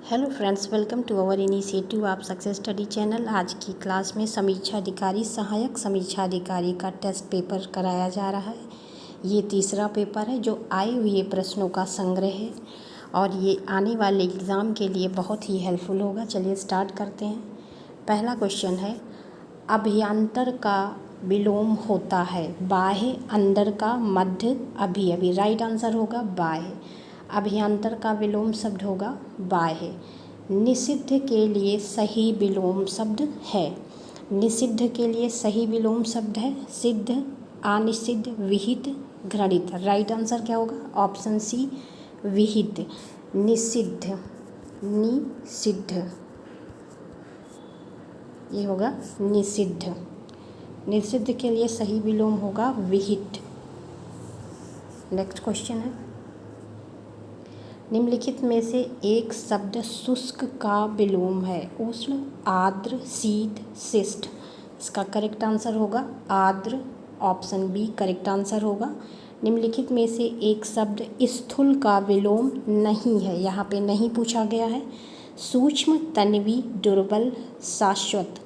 Hello friends, welcome to our initiative आप success study channel. आज की क्लास में समीक्षा अधिकारी, सहायक समीक्षा अधिकारी का टेस्ट पेपर कराया जा रहा है। ये तीसरा पेपर है जो आए हुए प्रश्नों का संग्रह है और ये आने वाले एग्ज़ाम के लिए बहुत ही हेल्पफुल होगा। चलिए स्टार्ट करते हैं। पहला क्वेश्चन है, अभ्यंतर का विलोम होता है बाह्य, अंदर का, मध्य, अभी अभी। राइट आंसर होगा बाह्य। अभ्यंतर का विलोम शब्द होगा बाह्य। निषिद्ध के लिए सही विलोम शब्द है। निषिद्ध के लिए सही विलोम शब्द है सिद्ध, अनिषिद्ध, विहित, घृणित। राइट आंसर क्या होगा? ऑप्शन सी, विहित। निषिद्ध, निषिद्ध, ये होगा निषिद्ध। निषिद्ध के लिए सही विलोम होगा विहित। नेक्स्ट क्वेश्चन है, निम्नलिखित में से एक शब्द शुष्क का विलोम है। उष्ण, आर्द्र, शीत, शिष्ट। इसका करेक्ट आंसर होगा आर्द्र। ऑप्शन बी करेक्ट आंसर होगा। निम्नलिखित में से एक शब्द स्थूल का विलोम नहीं है। यहाँ पे नहीं पूछा गया है। सूक्ष्म, तन्वी, दुर्बल, शाश्वत।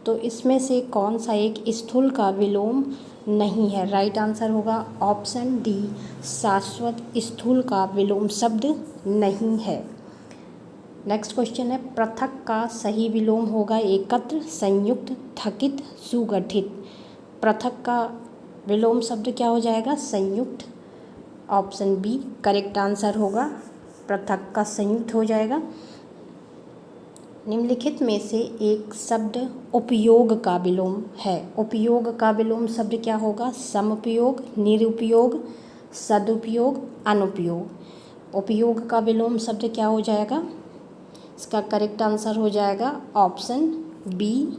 तो इसमें से कौन सा एक स्थूल का विलोम नहीं है? राइट आंसर होगा ऑप्शन डी, शाश्वत स्थूल का विलोम शब्द नहीं है। नेक्स्ट क्वेश्चन है, पृथक का सही विलोम होगा एकत्र, संयुक्त, थकित, सुगठित। पृथक का विलोम शब्द क्या हो जाएगा? संयुक्त। ऑप्शन बी करेक्ट आंसर होगा। पृथक का संयुक्त हो जाएगा। निम्नलिखित में से एक शब्द उपयोग का विलोम है। उपयोग का विलोम शब्द क्या होगा? समुपयोग, निरुपयोग, सदुपयोग, अनुपयोग। उपयोग का विलोम शब्द क्या हो जाएगा? इसका करेक्ट आंसर हो जाएगा ऑप्शन बी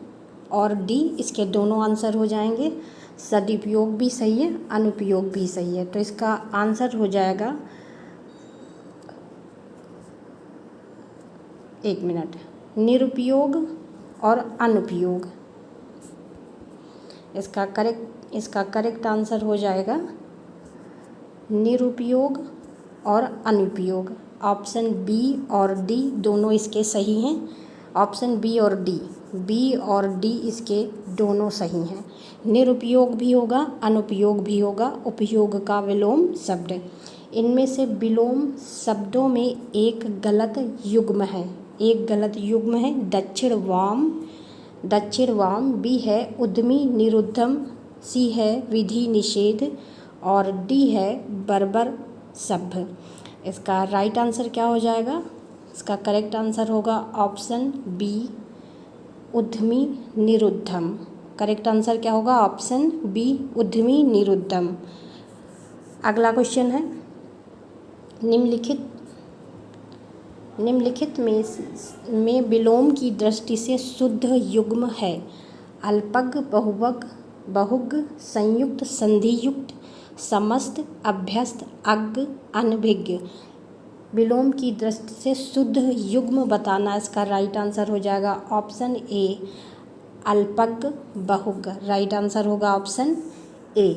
और डी। इसके दोनों आंसर हो जाएंगे। सदुपयोग भी सही है, अनुपयोग भी सही है। तो इसका आंसर हो जाएगा, एक मिनट, निरुपयोग और अनुपयोग। इसका करेक्ट आंसर हो जाएगा निरुपयोग और अनुपयोग। ऑप्शन बी और डी दोनों इसके सही हैं। ऑप्शन बी और डी इसके दोनों सही हैं। निरुपयोग भी होगा, अनुपयोग भी होगा। उपयोग का विलोम शब्द। इनमें से विलोम शब्दों में एक गलत युग्म है। एक गलत युग्म है दक्षिण वाम। दक्षिण वाम। बी है उद्यमी निरुद्धम। सी है विधि निषेध और डी है बर्बर सभ्य। इसका राइट आंसर क्या हो जाएगा? इसका करेक्ट आंसर होगा ऑप्शन बी, उद्यमी निरुद्धम। करेक्ट आंसर क्या होगा? ऑप्शन बी, उद्यमी निरुद्धम। अगला क्वेश्चन है, निम्नलिखित में विलोम की दृष्टि से शुद्ध युग्म है। अल्पज्ञ, बहुवज्ञ, बहुज्ञ, संयुक्त, संधियुक्त, समस्त, अभ्यस्त, अज्ञ, अनभिज्ञ। विलोम की दृष्टि से शुद्ध युग्म बताना। इसका राइट आंसर हो जाएगा ऑप्शन ए, अल्पज्ञ, बहुज्ञ। राइट आंसर होगा ऑप्शन ए।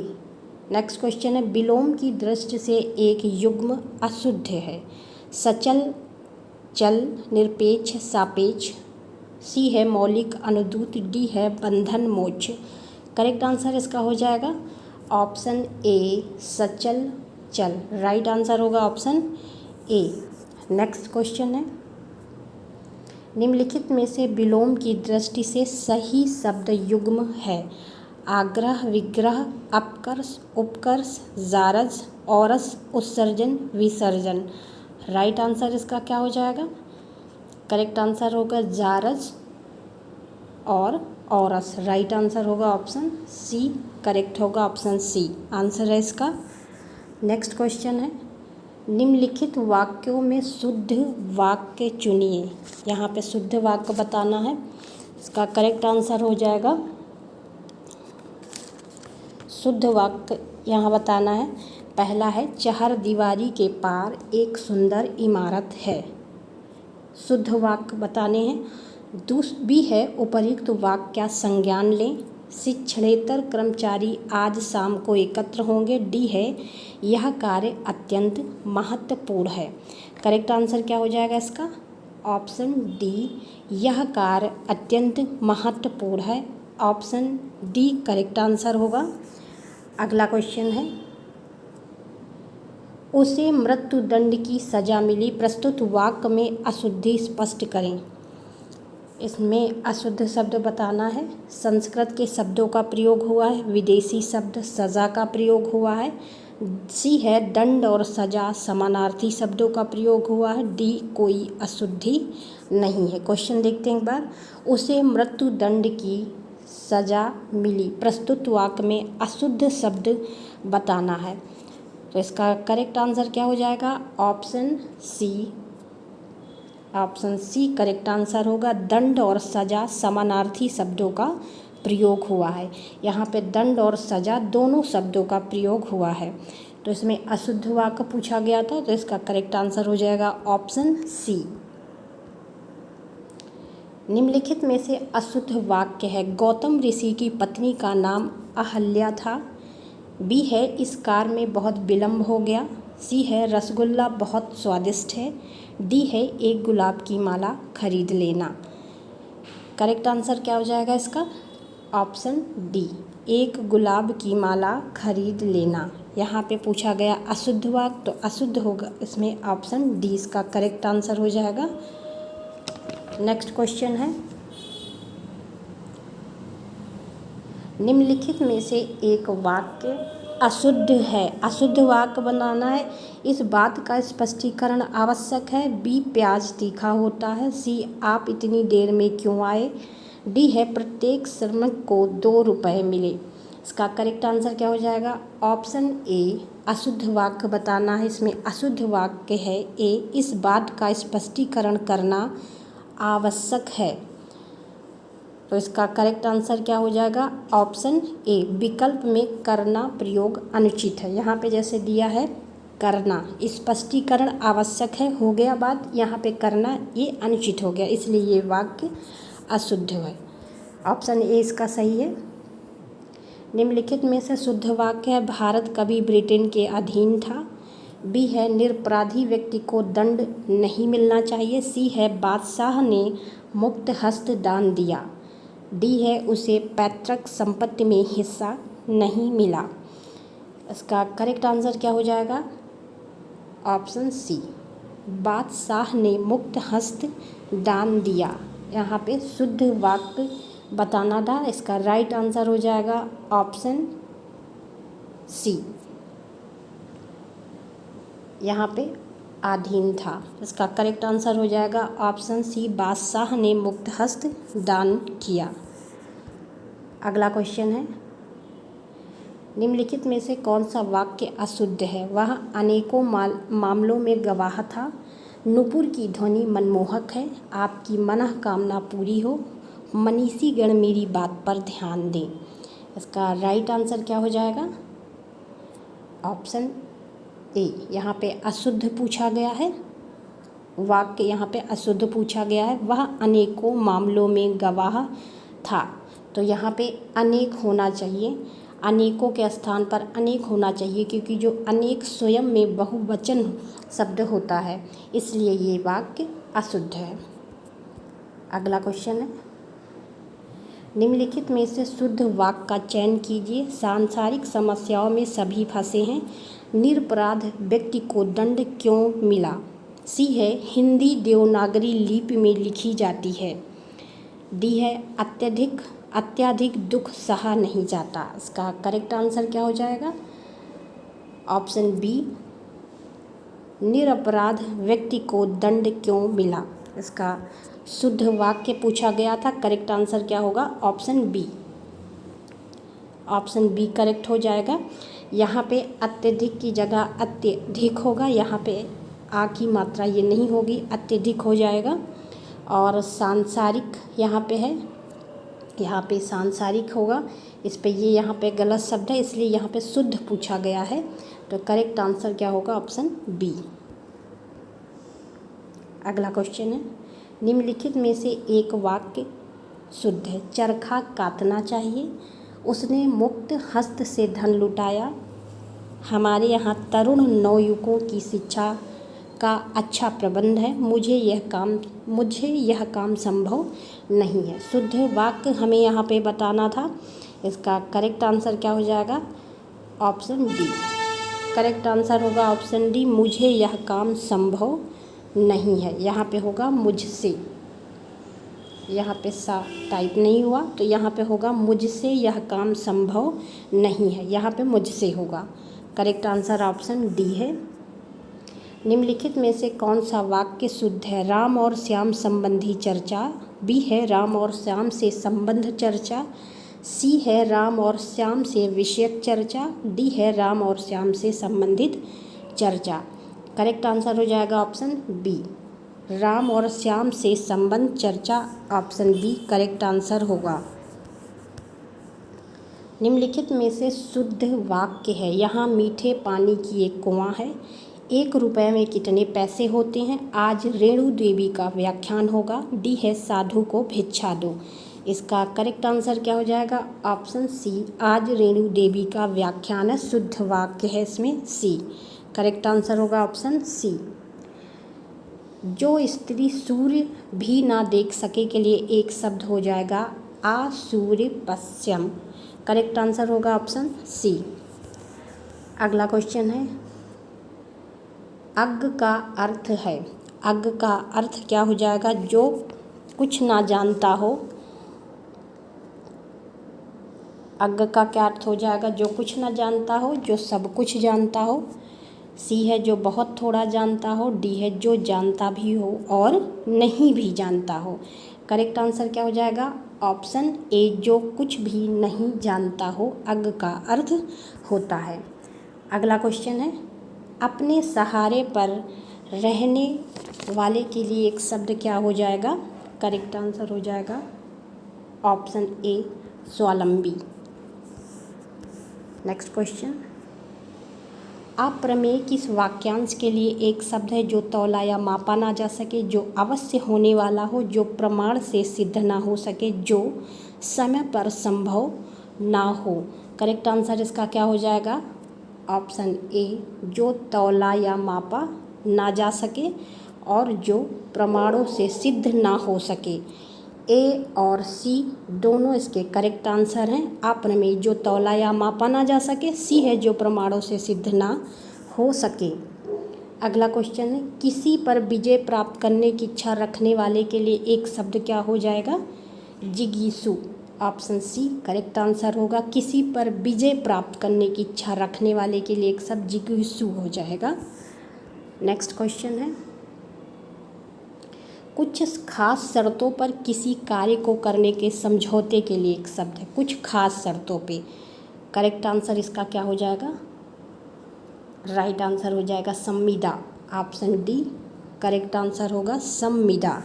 नेक्स्ट क्वेश्चन है, विलोम की दृष्टि से एक युग्म अशुद्ध है। सचल, चल, निरपेक्ष, सापेक्ष। सी है मौलिक, अनुद्यूत, डी है बंधन, मोक्ष। करेक्ट आंसर इसका हो जाएगा ऑप्शन ए, सचल, चल। राइट आंसर होगा ऑप्शन ए। नेक्स्ट क्वेश्चन है, निम्नलिखित में से विलोम की दृष्टि से सही शब्द युग्म है। आग्रह, विग्रह, अपकर्ष, उपकर्ष, जारज, औरस, उत्सर्जन, विसर्जन। राइट आंसर इसका क्या हो जाएगा? करेक्ट आंसर होगा जारज और औरस। राइट आंसर होगा ऑप्शन सी। करेक्ट होगा ऑप्शन सी आंसर है इसका। नेक्स्ट क्वेश्चन है, निम्नलिखित वाक्यों में शुद्ध वाक्य चुनिए। यहाँ पे शुद्ध वाक्य बताना है। इसका करेक्ट आंसर हो जाएगा, शुद्ध वाक्य यहाँ बताना है। पहला है, चहर दीवारी के पार एक सुंदर इमारत है। शुद्ध वाक्य बताने हैं। बी है, उपयुक्त वाक्य का संज्ञान लें। शिक्षणेतर कर्मचारी आज शाम को एकत्र होंगे। डी है, यह कार्य अत्यंत महत्वपूर्ण है। करेक्ट आंसर क्या हो जाएगा इसका? ऑप्शन डी, यह कार्य अत्यंत महत्वपूर्ण है। ऑप्शन डी करेक्ट आंसर होगा। अगला क्वेश्चन है, उसे मृत्युदंड की सजा मिली, प्रस्तुत वाक्य में अशुद्धि स्पष्ट करें। इसमें अशुद्ध शब्द बताना है। संस्कृत के शब्दों का प्रयोग हुआ है, विदेशी शब्द सजा का प्रयोग हुआ है। सी है दंड और सजा समानार्थी शब्दों का प्रयोग हुआ है। डी कोई अशुद्धि नहीं है। क्वेश्चन देखते हैं एक बार। उसे मृत्युदंड की सजा मिली, प्रस्तुत वाक्य में अशुद्ध शब्द बताना है। तो इसका करेक्ट आंसर क्या हो जाएगा? Option C. Option C correct answer होगा। दंड और सजा समानार्थी शब्दों का प्रयोग हुआ है। यहाँ पे दंड और सजा दोनों शब्दों का प्रयोग हुआ है। तो इसमें अशुद्ध वाक्य पूछा गया था, तो इसका करेक्ट आंसर हो जाएगा ऑप्शन सी। निम्नलिखित में से अशुद्ध वाक्य है, गौतम ऋषि की पत्नी का नाम अहल्या था। बी है इस कार में बहुत विलम्ब हो गया। सी है रसगुल्ला बहुत स्वादिष्ट है। डी है एक गुलाब की माला खरीद लेना। करेक्ट आंसर क्या हो जाएगा इसका? ऑप्शन डी, एक गुलाब की माला खरीद लेना। यहाँ पे पूछा गया अशुद्ध वाक्य, तो अशुद्ध होगा इसमें ऑप्शन डी इसका करेक्ट आंसर हो जाएगा। नेक्स्ट क्वेश्चन है, निम्नलिखित में से एक वाक्य अशुद्ध है, अशुद्ध वाक्य बनाना है। इस बात का स्पष्टीकरण आवश्यक है। बी प्याज तीखा होता है। सी आप इतनी देर में क्यों आए। डी है प्रत्येक श्रमिक को 2 रुपये मिले। इसका करेक्ट आंसर क्या हो जाएगा? ऑप्शन ए, अशुद्ध वाक्य बताना है। इसमें अशुद्ध वाक्य है ए, इस बात का स्पष्टीकरण करना आवश्यक है। तो इसका करेक्ट आंसर क्या हो जाएगा? ऑप्शन ए, विकल्प में करना प्रयोग अनुचित है। यहाँ पे जैसे दिया है करना, स्पष्टीकरण आवश्यक है हो गया बात, यहाँ पे करना ये अनुचित हो गया, इसलिए ये वाक्य अशुद्ध है। ऑप्शन ए इसका सही है। निम्नलिखित में से शुद्ध वाक्य है, भारत कभी ब्रिटेन के अधीन था। बी है निरपराधी व्यक्ति को दंड नहीं मिलना चाहिए। सी है बादशाह ने मुक्त हस्त दान दिया। डी है उसे पैतृक संपत्ति में हिस्सा नहीं मिला। इसका करेक्ट आंसर क्या हो जाएगा? ऑप्शन सी, बादशाह ने मुक्त हस्त दान दिया। यहाँ पे शुद्ध वाक्य बताना था, इसका राइट आंसर हो जाएगा ऑप्शन सी। यहाँ पे अधीन था, इसका करेक्ट आंसर हो जाएगा ऑप्शन सी, बादशाह ने मुक्त हस्त दान किया। अगला क्वेश्चन है, निम्नलिखित में से कौन सा वाक्य अशुद्ध है? वह अनेकों मामलों में गवाह था। नूपुर की ध्वनि मनमोहक है। आपकी मनोकामना पूरी हो। मनीषी गण मेरी बात पर ध्यान दें। इसका राइट आंसर क्या हो जाएगा? ऑप्शन ए, यहाँ पे अशुद्ध पूछा गया है, वाक्य यहाँ पे अशुद्ध पूछा गया है। वह अनेकों मामलों में गवाह था, तो यहाँ पे अनेक होना चाहिए, अनेकों के स्थान पर अनेक होना चाहिए, क्योंकि जो अनेक स्वयं में बहुवचन शब्द होता है, इसलिए ये वाक्य अशुद्ध है। अगला क्वेश्चन है, निम्नलिखित में से शुद्ध वाक्य का चयन कीजिए। सांसारिक समस्याओं में सभी फंसे हैं। निरपराध व्यक्ति को दंड क्यों मिला? सी है हिंदी देवनागरी लिपि में लिखी जाती है। डी है अत्यधिक दुख सहा नहीं जाता। इसका करेक्ट आंसर क्या हो जाएगा? ऑप्शन बी, निरपराध व्यक्ति को दंड क्यों मिला। इसका शुद्ध वाक्य पूछा गया था, करेक्ट आंसर क्या होगा? Option B. Option B correct हो जाएगा। यहाँ पे अत्यधिक की जगह अत्यधिक होगा, यहाँ पे आ की मात्रा ये नहीं होगी, अत्यधिक हो जाएगा। और सांसारिक यहाँ पे है, यहाँ पे सांसारिक होगा, इस पे ये यहाँ पे गलत शब्द है, इसलिए यहाँ पे शुद्ध पूछा गया है, तो करेक्ट आंसर क्या होगा? Option B. अगला क्वेश्चन है, निम्नलिखित में से एक वाक्य शुद्ध है। चरखा काटना चाहिए। उसने मुक्त हस्त से धन लुटाया। हमारे यहाँ तरुण नवयुवकों की शिक्षा का अच्छा प्रबंध है, मुझे यह काम संभव नहीं है। शुद्ध वाक्य हमें यहाँ पे बताना था। इसका करेक्ट आंसर क्या हो जाएगा? Option D. करेक्ट आंसर होगा ऑप्शन डी, मुझे यह काम संभव नहीं है। यहाँ पे होगा मुझसे, यहाँ पे सा टाइप नहीं हुआ तो यहाँ पे होगा मुझसे यह काम संभव नहीं है, यहाँ पे मुझसे होगा। करेक्ट आंसर ऑप्शन डी है। निम्नलिखित में से कौन सा वाक्य शुद्ध है? राम और श्याम संबंधी चर्चा, बी है राम और श्याम से संबंध चर्चा, सी है राम और श्याम से विषयक चर्चा, डी है राम और श्याम से संबंधित चर्चा। करेक्ट आंसर हो जाएगा ऑप्शन बी, राम और श्याम से संबंध चर्चा। ऑप्शन बी करेक्ट आंसर होगा। निम्नलिखित में से शुद्ध वाक्य है? यहाँ मीठे पानी की एक कुआं है, 1 रुपये में कितने पैसे होते हैं? आज रेणु देवी का व्याख्यान होगा, डी है साधु को भिक्षा दो। इसका करेक्ट आंसर क्या हो जाएगा? ऑप्शन सी, आज रेणु देवी का व्याख्यान है। शुद्ध वाक्य है इसमें सी। करेक्ट आंसर होगा ऑप्शन सी। जो स्त्री सूर्य भी ना देख सके के लिए एक शब्द हो जाएगा आसूर्य पश्चिम। करेक्ट आंसर होगा ऑप्शन सी। अगला क्वेश्चन है, अज्ञ का अर्थ है? अज्ञ का अर्थ क्या हो जाएगा? जो कुछ ना जानता हो। अज्ञ का क्या अर्थ हो जाएगा? जो कुछ ना जानता हो, जो सब कुछ जानता हो। सी है जो बहुत थोड़ा जानता हो, डी है जो जानता भी हो और नहीं भी जानता हो। करेक्ट आंसर क्या हो जाएगा? ऑप्शन ए, जो कुछ भी नहीं जानता हो अज्ञ का अर्थ होता है। अगला क्वेश्चन है, अपने सहारे पर रहने वाले के लिए एक शब्द क्या हो जाएगा? करेक्ट आंसर हो जाएगा ऑप्शन ए, स्वावलंबी। नेक्स्ट क्वेश्चन, अप्रमेय किस वाक्यांश के लिए एक शब्द है जो तौला या मापा ना जा सके, जो अवश्य होने वाला हो, जो प्रमाण से सिद्ध ना हो सके, जो समय पर संभव ना हो? करेक्ट आंसर इसका क्या हो जाएगा? ऑप्शन ए, जो तौला या मापा ना जा सके और जो प्रमाणों से सिद्ध ना हो सके। ए और सी दोनों इसके करेक्ट आंसर हैं। अप्रमेय जो तौला या मापा ना जा सके, सी है जो प्रमाणों से सिद्ध ना हो सके। अगला क्वेश्चन है, किसी पर विजय प्राप्त करने की इच्छा रखने वाले के लिए एक शब्द क्या हो जाएगा? जिगीसु। ऑप्शन सी करेक्ट आंसर होगा, किसी पर विजय प्राप्त करने की इच्छा रखने वाले के लिए एक शब्द जिगीसु हो जाएगा। नेक्स्ट क्वेश्चन है, कुछ खास शर्तों पर किसी कार्य को करने के समझौते के लिए एक शब्द है। कुछ खास शर्तों पे। करेक्ट आंसर इसका क्या हो जाएगा? राइट आंसर हो जाएगा संविदा। ऑप्शन डी करेक्ट आंसर होगा संविदा।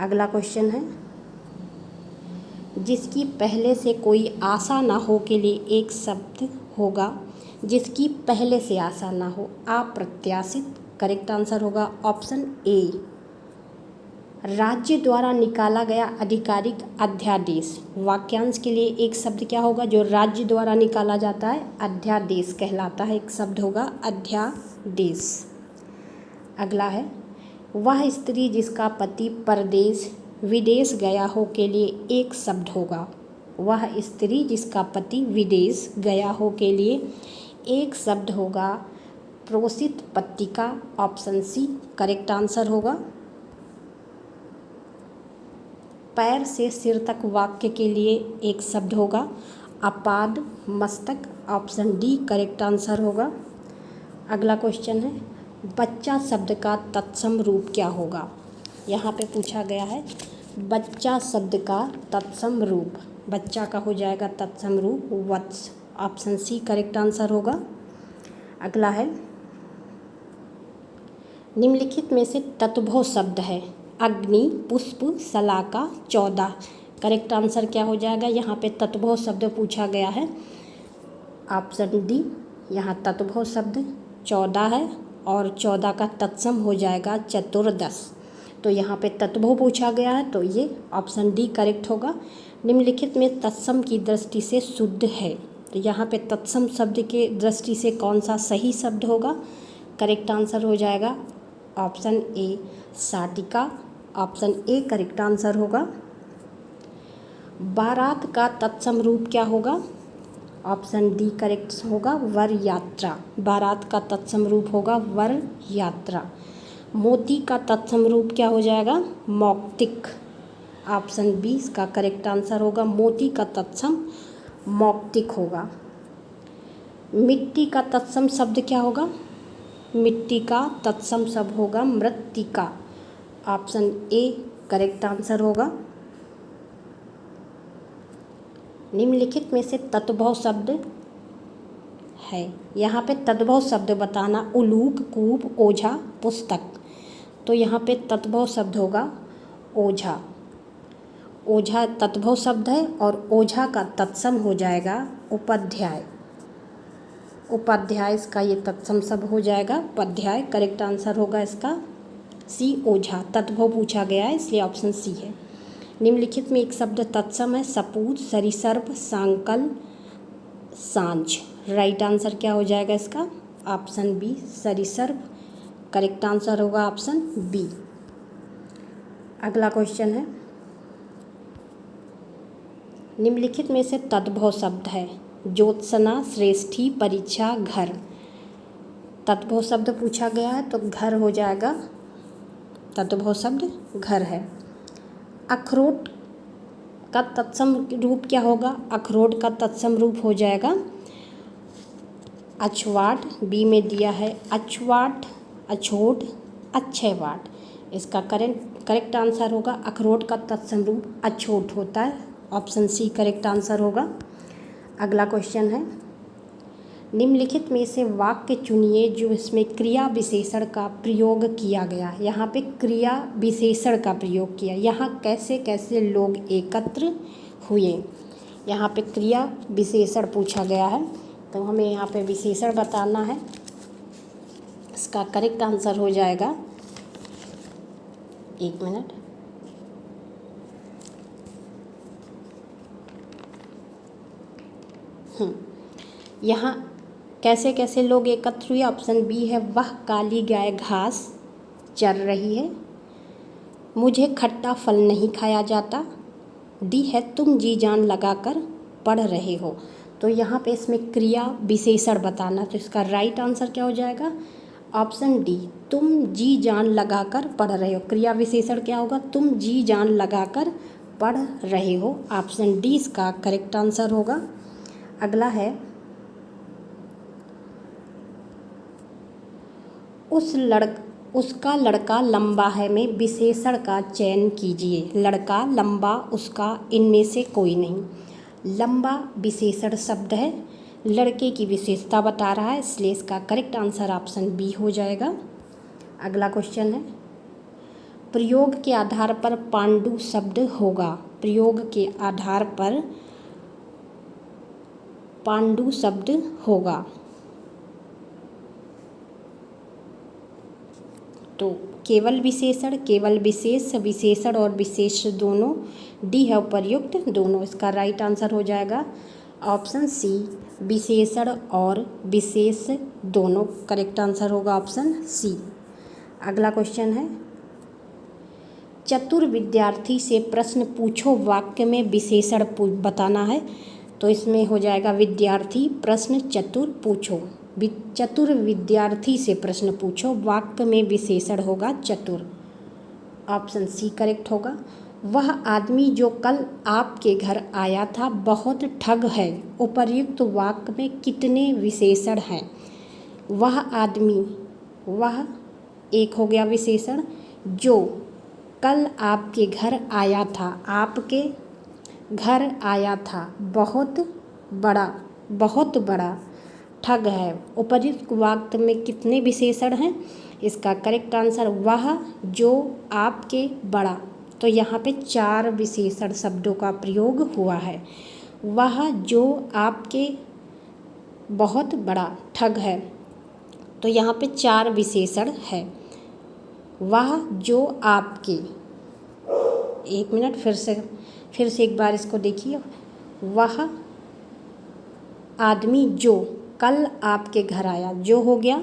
अगला क्वेश्चन है, जिसकी पहले से कोई आशा ना हो के लिए एक शब्द होगा। जिसकी पहले से आशा ना हो, अप्रत्याशित। करेक्ट आंसर होगा ऑप्शन ए, राज्य द्वारा निकाला गया आधिकारिक अध्यादेश। वाक्यांश के लिए एक शब्द क्या होगा जो राज्य द्वारा निकाला जाता है? अध्यादेश कहलाता है। एक शब्द होगा अध्यादेश। अगला है, वह स्त्री जिसका पति परदेश विदेश गया हो के लिए एक शब्द होगा। वह स्त्री जिसका पति विदेश गया हो के लिए एक शब्द होगा प्रोषित पत्रिका। ऑप्शन सी करेक्ट आंसर होगा। पैर से सिर तक वाक्य के लिए एक शब्द होगा अपाद मस्तक। ऑप्शन डी करेक्ट आंसर होगा। अगला क्वेश्चन है, बच्चा शब्द का तत्सम रूप क्या होगा? यहाँ पे पूछा गया है बच्चा शब्द का तत्सम रूप। बच्चा का हो जाएगा तत्सम रूप वत्स। ऑप्शन सी करेक्ट आंसर होगा। अगला है, निम्नलिखित में से तत्भव शब्द है अग्नि, पुष्प, शलाका, 14। करेक्ट आंसर क्या हो जाएगा? यहाँ पे तत्भव शब्द पूछा गया है। ऑप्शन डी, यहाँ तत्भव शब्द 14 है और 14 का तत्सम हो जाएगा चतुर्दश। तो यहाँ पे तत्भव पूछा गया है तो ये ऑप्शन डी करेक्ट होगा। निम्नलिखित में तत्सम की दृष्टि से शुद्ध है, तो यहाँ पे तत्सम शब्द के दृष्टि से कौन सा सही शब्द होगा? करेक्ट आंसर हो जाएगा ऑप्शन ए शाटिका, ऑप्शन ए करेक्ट आंसर होगा। बारात का तत्सम रूप क्या होगा? ऑप्शन डी करेक्ट होगा, वर यात्रा। बारात का तत्सम रूप होगा वर यात्रा। मोती का तत्सम रूप क्या हो जाएगा? मौक्तिक। ऑप्शन बी इसका करेक्ट आंसर होगा, मोती का तत्सम मौक्तिक होगा। मिट्टी का तत्सम शब्द क्या होगा? मिट्टी का तत्सम शब्द होगा मृत्तिका। ऑप्शन ए करेक्ट आंसर होगा। निम्नलिखित में से तद्भव शब्द है, यहाँ पे तद्भव शब्द बताना, उलूक, कूप, ओझा, पुस्तक। तो यहाँ पे तद्भव शब्द होगा ओझा। ओझा तद्भव शब्द है और ओझा का तत्सम हो जाएगा उपाध्याय। उपाध्याय इसका ये तत्सम शब्द हो जाएगा उपाध्याय। करेक्ट आंसर होगा इसका सी ओझा। तद्भव पूछा गया है इसलिए ऑप्शन सी है। निम्नलिखित में एक शब्द तत्सम है, सपूत, सरीसर्प, सांकल, सांझ। राइट आंसर क्या हो जाएगा इसका? ऑप्शन बी सरीसर्प। करेक्ट आंसर होगा ऑप्शन बी। अगला क्वेश्चन है, निम्नलिखित में से तद्भव शब्द है, ज्योत्सना, श्रेष्ठी, परीक्षा, घर। तद्भव शब्द पूछा गया है तो घर हो जाएगा, तद्भव शब्द घर है। अखरोट का तत्सम रूप क्या होगा? अखरोट का तत्सम रूप हो जाएगा अछवाट। बी में दिया है अछवाट, अछोट, अक्षयवाट। इसका करेक्ट आंसर होगा अखरोट का तत्सम रूप अछोट होता है। ऑप्शन सी करेक्ट आंसर होगा। अगला क्वेश्चन है, निम्नलिखित में से वाक्य चुनिए जो इसमें क्रिया विशेषण का प्रयोग किया गया। यहाँ पे क्रिया विशेषण का प्रयोग किया। यहाँ कैसे कैसे लोग एकत्र हुए, यहाँ पे क्रिया विशेषण पूछा गया है तो हमें यहाँ पे विशेषण बताना है। इसका करेक्ट आंसर हो जाएगा, एक मिनट, यहाँ कैसे कैसे लोग एकत्र हुए। ऑप्शन बी है वह काली गाय घास चर रही है, मुझे खट्टा फल नहीं खाया जाता। डी है तुम जी जान लगाकर पढ़ रहे हो। तो यहाँ पे इसमें क्रिया विशेषण बताना, तो इसका राइट आंसर क्या हो जाएगा? ऑप्शन डी तुम जी जान लगाकर पढ़ रहे हो। क्रिया विशेषण क्या होगा? तुम जी जान लगाकर पढ़ रहे हो। ऑप्शन डी इसका करेक्ट आंसर होगा। अगला है, उसका लड़का लंबा है में विशेषण का चयन कीजिए। लड़का, लंबा, उसका, इनमें से कोई नहीं। लंबा विशेषण शब्द है, लड़के की विशेषता बता रहा है, इसलिए इसका करेक्ट आंसर ऑप्शन बी हो जाएगा। अगला क्वेश्चन है, प्रयोग के आधार पर पांडु शब्द होगा। प्रयोग के आधार पर पांडु शब्द होगा। तो केवल विशेषण, केवल विशेष, विशेषण और विशेष दोनों। डी है उपर्युक्त दोनों। इसका राइट आंसर हो जाएगा ऑप्शन सी विशेषण और विशेष दोनों। करेक्ट आंसर होगा ऑप्शन सी। अगला क्वेश्चन है, चतुर विद्यार्थी से प्रश्न पूछो, वाक्य में विशेषण बताना है। तो इसमें हो जाएगा विद्यार्थी प्रश्न चतुर पूछो। चतुर विद्यार्थी से प्रश्न पूछो, वाक्य में विशेषण होगा चतुर। ऑप्शन सी करेक्ट होगा। वह आदमी जो कल आपके घर आया था बहुत ठग है। उपर्युक्त वाक्य में कितने विशेषण हैं? वह आदमी, वह एक हो गया विशेषण, जो कल आपके घर आया था, आपके घर आया था, बहुत बड़ा ठग है। उपर्युक्त वाक्य में कितने विशेषण हैं? इसका करेक्ट आंसर वह जो आपके बड़ा। तो यहाँ पे 4 विशेषण शब्दों का प्रयोग हुआ है। वह जो आपके बहुत बड़ा ठग है, तो यहाँ पे 4 विशेषण है। वह जो आपके, एक मिनट फिर से एक बार इसको देखिए। वह आदमी जो कल आपके घर आया, जो हो गया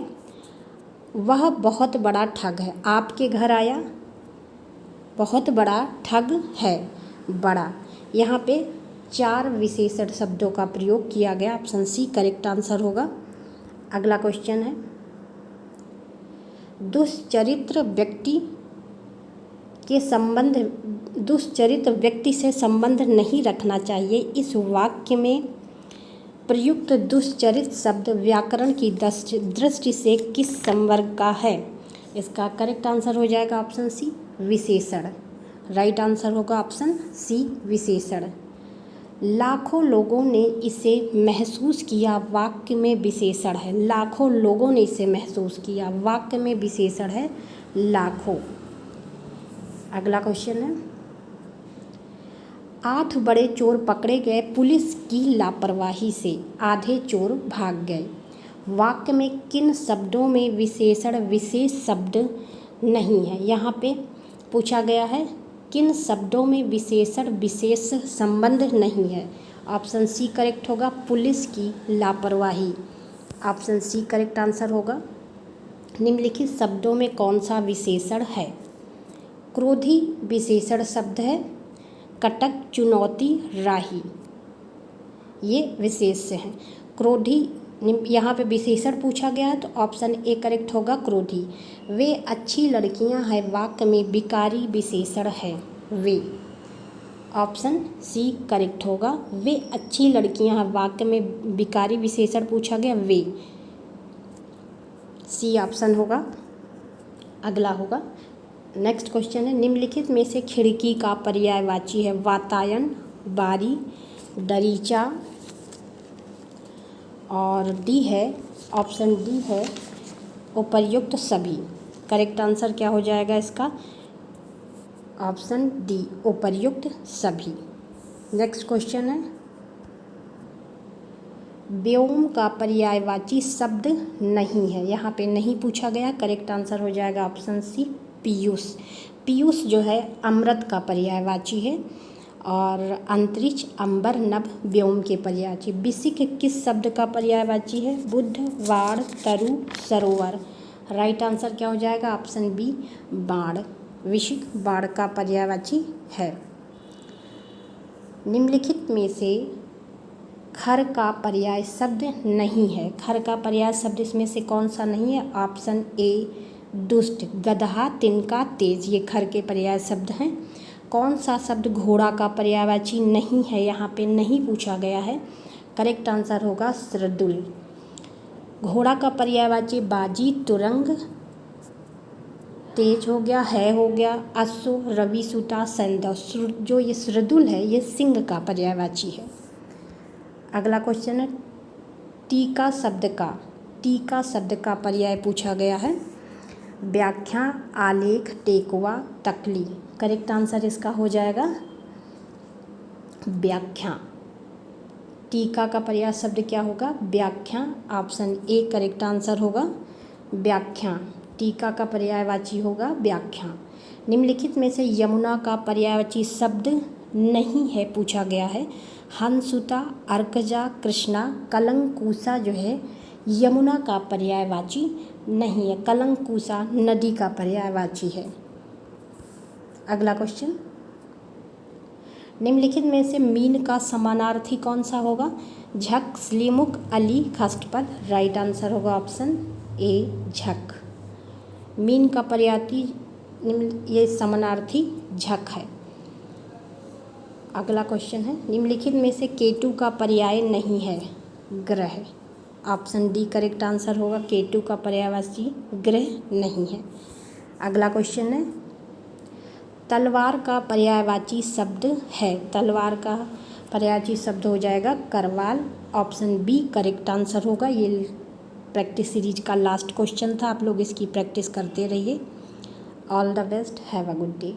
वह बहुत बड़ा ठग है। आपके घर आया, बहुत बड़ा ठग है, बड़ा। यहाँ पे 4 विशेषण शब्दों का प्रयोग किया गया। ऑप्शन सी करेक्ट आंसर होगा। अगला क्वेश्चन है, दुष्चरित्र व्यक्ति से संबंध नहीं रखना चाहिए। इस वाक्य में प्रयुक्त दुष्चरित्र शब्द व्याकरण की दृष्टि से किस संवर्ग का है? इसका करेक्ट आंसर हो जाएगा ऑप्शन सी विशेषण। राइट आंसर होगा ऑप्शन सी विशेषण। लाखों लोगों ने इसे महसूस किया, वाक्य में विशेषण है। लाखों लोगों ने इसे महसूस किया, वाक्य में विशेषण है लाखों। अगला क्वेश्चन है, 8 बड़े चोर पकड़े गए पुलिस की लापरवाही से, आधे चोर भाग गए। वाक्य में किन शब्दों में विशेषण विशेष शब्द नहीं है? यहाँ पे पूछा गया है किन शब्दों में विशेषण विशेष संबंध नहीं है। ऑप्शन सी करेक्ट होगा, पुलिस की लापरवाही। ऑप्शन सी करेक्ट आंसर होगा। निम्नलिखित शब्दों में कौन सा विशेषण है? क्रोधी विशेषण शब्द है, कटक, चुनौती, राही, ये विशेष्य हैं। क्रोधी, यहाँ पे विशेषण पूछा गया है तो ऑप्शन ए करेक्ट होगा, क्रोधी। वे अच्छी लड़कियां हैं, वाक्य में विकारी विशेषण है वे। ऑप्शन सी करेक्ट होगा, वे अच्छी लड़कियां हैं, वाक्य में विकारी विशेषण पूछा गया वे। सी ऑप्शन होगा। अगला होगा, नेक्स्ट क्वेश्चन है, निम्नलिखित में से खिड़की का पर्यायवाची है? वातायन, बारी, दरीचा, और डी है, ऑप्शन डी है उपर्युक्त सभी। करेक्ट आंसर क्या हो जाएगा इसका? ऑप्शन डी उपर्युक्त सभी। नेक्स्ट क्वेश्चन है, व्योम का पर्यायवाची शब्द नहीं है। यहाँ पे नहीं पूछा गया, करेक्ट आंसर हो जाएगा ऑप्शन सी पीयूष। पीयूष जो है अमृत का पर्यायवाची है, और अंतरिक्ष, अंबर, नभ व्योम के पर्यायवाची। विशिख किस शब्द का पर्यायवाची है? बुद्ध, बाण, तरु, सरोवर। राइट आंसर क्या हो जाएगा? ऑप्शन बी बाण। विशिख बाण का पर्यायवाची है। निम्नलिखित में से खर का पर्याय शब्द नहीं है। खर का पर्याय शब्द इसमें से कौन सा नहीं है? ऑप्शन ए दुष्ट, गदहा, तिनका, तेज, ये खर के पर्याय शब्द हैं। कौन सा शब्द घोड़ा का पर्यायवाची नहीं है? यहाँ पे नहीं पूछा गया है। करेक्ट आंसर होगा सरदुल। घोड़ा का पर्यायवाची बाजी, तुरंग, तेज हो गया, है हो गया, अश्व, रवि, सूता, सैंदव। जो ये सरदुल है ये सिंह का पर्यायवाची है। अगला क्वेश्चन है, टीका शब्द का पर्याय पूछा गया है? व्याख्या, आलेख, टेकवा, तकली। करेक्ट आंसर इसका हो जाएगा व्याख्या। टीका का पर्याय शब्द क्या होगा? व्याख्या। ऑप्शन ए करेक्ट आंसर होगा व्याख्या। टीका का पर्यायवाची होगा व्याख्या। निम्नलिखित में से यमुना का पर्यायवाची शब्द नहीं है पूछा गया है? हंसुता, अर्कजा, कृष्णा, कलंकुशा जो है यमुना का पर्यायवाची नहीं है। कलंकुशा नदी का पर्यायवाची है। अगला क्वेश्चन, निम्नलिखित में से मीन का समानार्थी कौन सा होगा? झक, श्लीमुख, अली, खष्टपद। राइट आंसर होगा ऑप्शन ए झक। मीन का पर्यायवाची ये समानार्थी झक है। अगला क्वेश्चन है, निम्नलिखित में से केतु का पर्याय नहीं है? ग्रह। ऑप्शन डी करेक्ट आंसर होगा, केतु का पर्यायवाची ग्रह नहीं है। अगला क्वेश्चन है, तलवार का पर्यायवाची शब्द है? तलवार का पर्यायवाची शब्द हो जाएगा करवाल। ऑप्शन बी करेक्ट आंसर होगा। ये प्रैक्टिस सीरीज का लास्ट क्वेश्चन था, आप लोग इसकी प्रैक्टिस करते रहिए। All the best, have a good day.